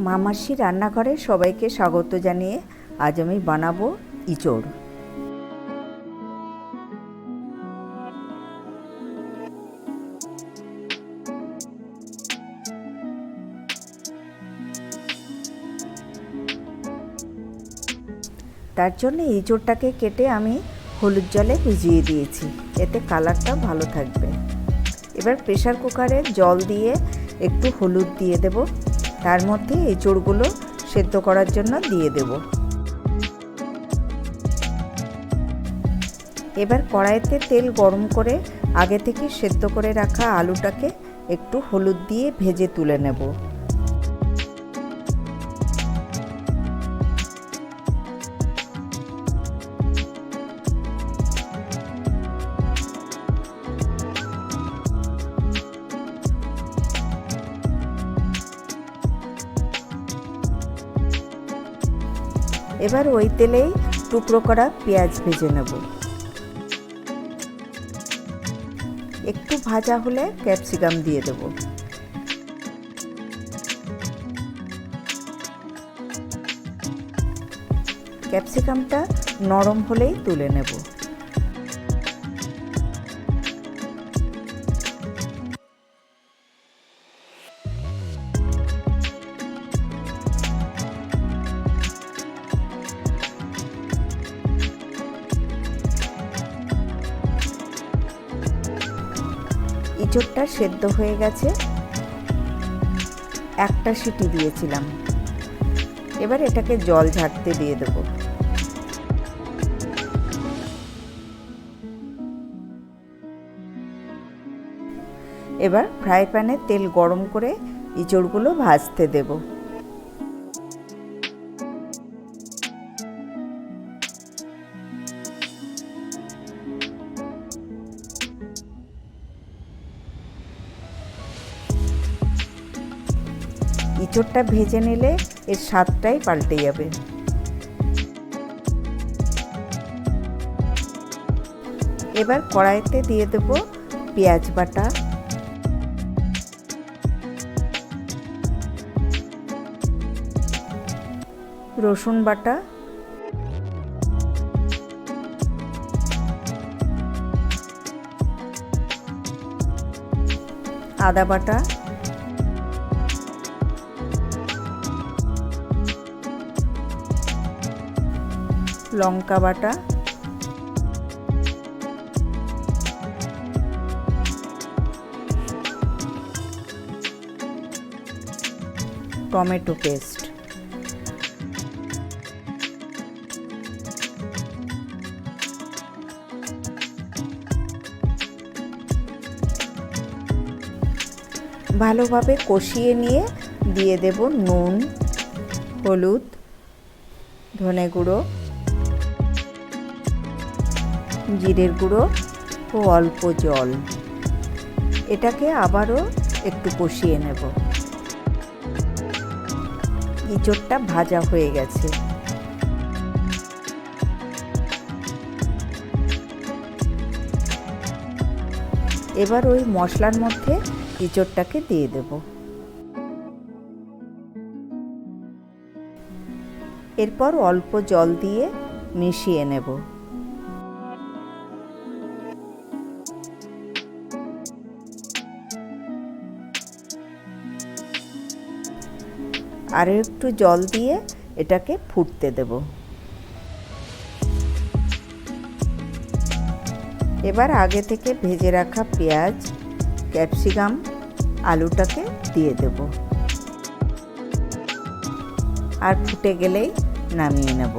মামাসি রান্নাঘরে সবাইকে স্বাগত জানিয়ে আজ আমি বানাবো ইঁচড়। তার জন্য ইঁচড়টাকে কেটে আমি হলুদ জলে ভিজিয়ে দিয়েছি, এতে কালারটা ভালো থাকবে। এবার প্রেসার কুকারে জল দিয়ে একটু হলুদ দিয়ে দেব, তার মধ্যে ইঁচড়গুলো সেদ্ধ করার জন্য দিয়ে দেব। এবার কড়াইতে তেল গরম করে আগে থেকে সেদ্ধ করে রাখা আলুটাকে একটু হলুদ দিয়ে ভেজে তুলে নেব। এবার ওই তেলেই টুকরো করা পেঁয়াজ ভেজে নেব। একটু ভাজা হলে ক্যাপসিকাম দিয়ে দেব। ক্যাপসিকামটা নরম হলেই তুলে নেব। ইঁচড়টা সেদ্ধ হয়ে গেছে, একটা সিটি দিয়েছিলাম। এবার এটাকে জল ঝাড়তে দিয়ে দেব। এবার ফ্রাই প্যানে তেল গরম করে ইঁচড়গুলো ভাজতে দেব। ইঁচড়টা ভেজে নিলে এর স্বাদটাই পাল্টে যাবে। এবার কড়াইতে দিয়ে দেব পেঁয়াজ বাটা, রসুন বাটা, আদা বাটা, লঙ্কা বাটা, টমেটো পেস্ট, ভালোভাবে কষিয়ে নিয়ে দিয়ে দেব নুন, হলুদ, ধনে গুঁড়ো, জিরের গুঁড়ো ও অল্প জল। এটাকে আবারও একটু কষিয়ে নেব। ইঁচড়টা ভাজা হয়ে গেছে। এবার ওই মশলার মধ্যে ইঁচড়টাকে দিয়ে দেব। এরপর অল্প জল দিয়ে মিশিয়ে নেব। আরও একটু জল দিয়ে এটাকে ফুটতে দেব। এবার আগে থেকে ভেজে রাখা পেঁয়াজ, ক্যাপসিকাম, আলুটাকে দিয়ে দেব। আর ফুটে গেলেই নামিয়ে নেব।